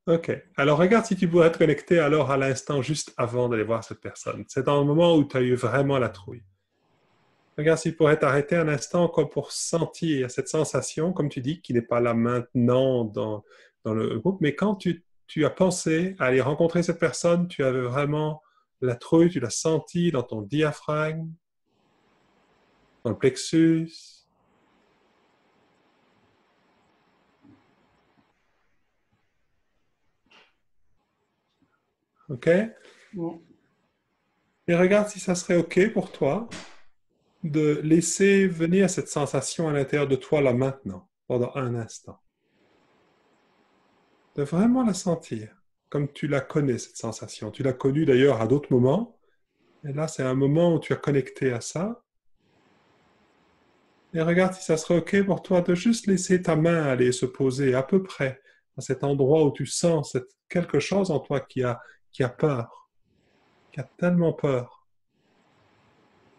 Ok. Alors regarde si tu pourrais te connecter alors à l'instant juste avant d'aller voir cette personne. C'est dans le moment où tu as eu vraiment la trouille. Regarde s'il pourrait t'arrêter un instant comme pour sentir cette sensation, comme tu dis, qui n'est pas là maintenant dans le groupe, mais quand tu as pensé à aller rencontrer cette personne, tu avais vraiment la trouille, tu l'as senti dans ton diaphragme, dans le plexus. OK? Ouais. Et regarde si ça serait OK pour toi de laisser venir cette sensation à l'intérieur de toi là maintenant, pendant un instant. De vraiment la sentir, comme tu la connais, cette sensation. Tu l'as connue d'ailleurs à d'autres moments. Et là, c'est un moment où tu as connecté à ça. Et regarde si ça serait OK pour toi de juste laisser ta main aller se poser à peu près à cet endroit où tu sens quelque chose en toi qui a peur, qui a tellement peur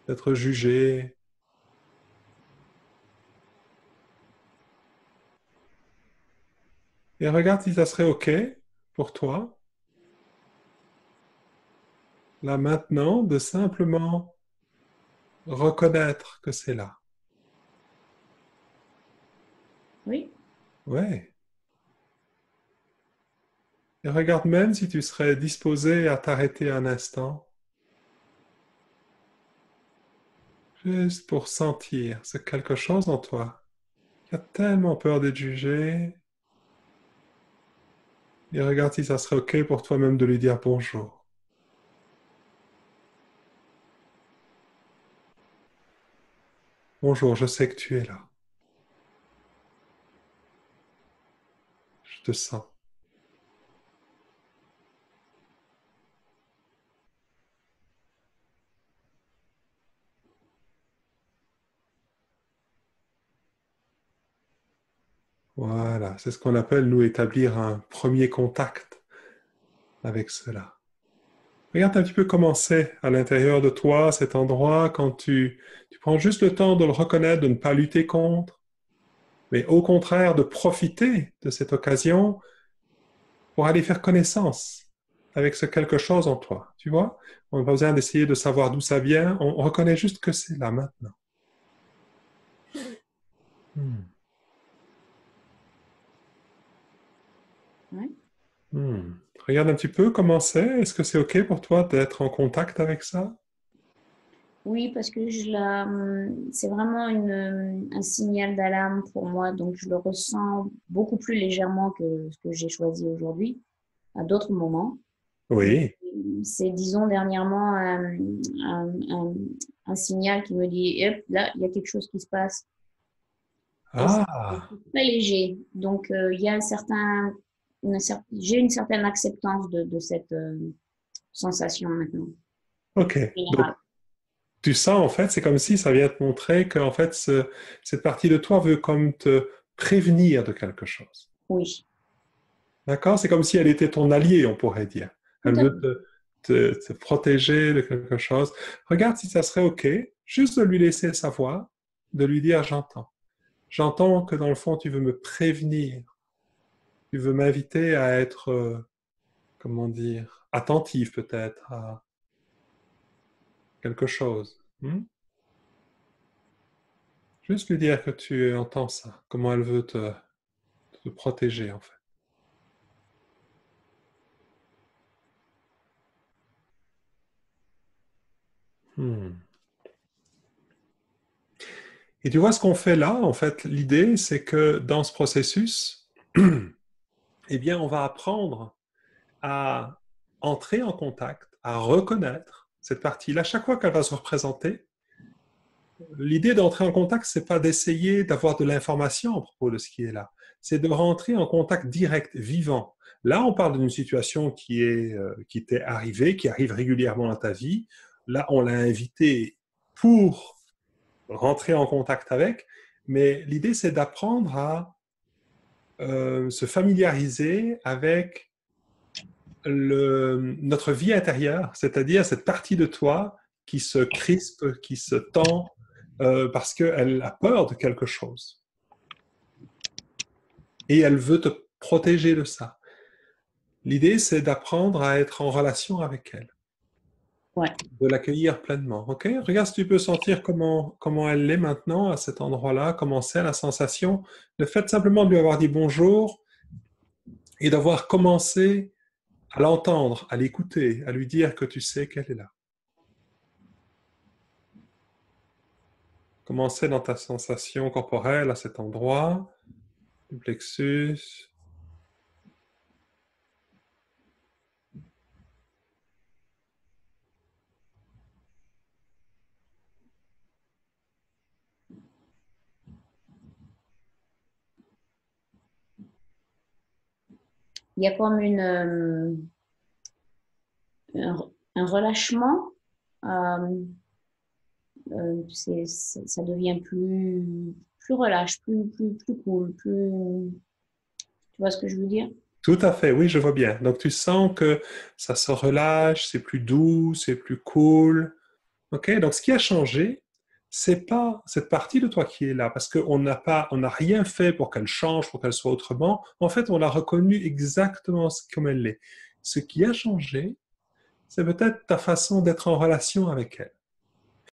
d'être jugé. Et regarde si ça serait OK pour toi, là maintenant, de simplement reconnaître que c'est là. Oui. Ouais. Et regarde même si tu serais disposé à t'arrêter un instant, juste pour sentir ce quelque chose en toi qui a tellement peur d'être jugé. Et regarde si ça serait OK pour toi-même de lui dire bonjour. Bonjour, je sais que tu es là. Je te sens. Voilà, c'est ce qu'on appelle, nous, établir un premier contact avec cela. Regarde un petit peu comment c'est à l'intérieur de toi, cet endroit, quand tu prends juste le temps de le reconnaître, de ne pas lutter contre, mais au contraire de profiter de cette occasion pour aller faire connaissance avec ce quelque chose en toi. Tu vois? On n'a pas besoin d'essayer de savoir d'où ça vient, on reconnaît juste que c'est là maintenant. Hmm. Ouais. Hmm. Regarde un petit peu comment c'est. Est-ce que c'est OK pour toi d'être en contact avec ça? Oui, parce que c'est vraiment un signal d'alarme pour moi, donc je le ressens beaucoup plus légèrement que ce que j'ai choisi aujourd'hui, à d'autres moments. Mais Oui. disons, dernièrement un, un- un signal qui me dit, hop, là, il y a quelque chose qui se passe. Et c'est Ah, très léger. Donc, il y a j'ai une certaine acceptance de cette sensation maintenant. OK. Donc, Générale. tu sens, en fait, c'est comme si ça vient te montrer que, en fait, cette partie de toi veut comme te prévenir de quelque chose. Oui, D'accord? C'est comme si elle était ton allié, on pourrait dire. tout Elle à veut fait. te protéger de quelque chose. Regarde si ça serait OK, juste de lui laisser savoir, de lui dire j'entends. J'entends que dans le fond, tu veux me prévenir. Tu veux m'inviter à être, comment dire, attentif peut-être à quelque chose. Hmm? Juste lui dire que tu entends ça, comment elle veut te protéger en fait. Hmm. Et tu vois ce qu'on fait là, en fait, l'idée, c'est que dans ce processus, eh bien, on va apprendre à entrer en contact, à reconnaître cette partie-là. Chaque fois qu'elle va se représenter, l'idée d'entrer en contact, c'est pas d'essayer d'avoir de l'information à propos de ce qui est là. C'est de rentrer en contact direct, vivant. Là, on parle d'une situation qui t'est arrivée, qui arrive régulièrement dans ta vie. Là, on l'a invité pour rentrer en contact avec. Mais l'idée, c'est d'apprendre à se familiariser avec notre vie intérieure, c'est-à-dire cette partie de toi qui se crispe, qui se tend, parce qu'elle a peur de quelque chose. Et elle veut te protéger de ça. L'idée, c'est d'apprendre à être en relation avec elle, Ouais. de l'accueillir pleinement. Ok? Regarde si tu peux sentir comment elle est maintenant à cet endroit-là, comment c'est la sensation. Le fait simplement de lui avoir dit bonjour et d'avoir commencé à l'entendre, à l'écouter, à lui dire que tu sais qu'elle est là. Commencer dans ta sensation corporelle à cet endroit, du plexus. Il y a comme un relâchement. Euh, ça devient plus relâche, plus cool, plus. Tu vois ce que je veux dire? Tout à fait, oui, je vois bien. Donc tu sens que ça se relâche, c'est plus doux, c'est plus cool. Ok, donc ce qui a changé, c'est pas cette partie de toi qui est là, parce on n'a rien fait pour qu'elle change, pour qu'elle soit autrement. En fait, on l'a reconnue exactement comme elle est. Ce qui a changé, c'est peut-être ta façon d'être en relation avec elle.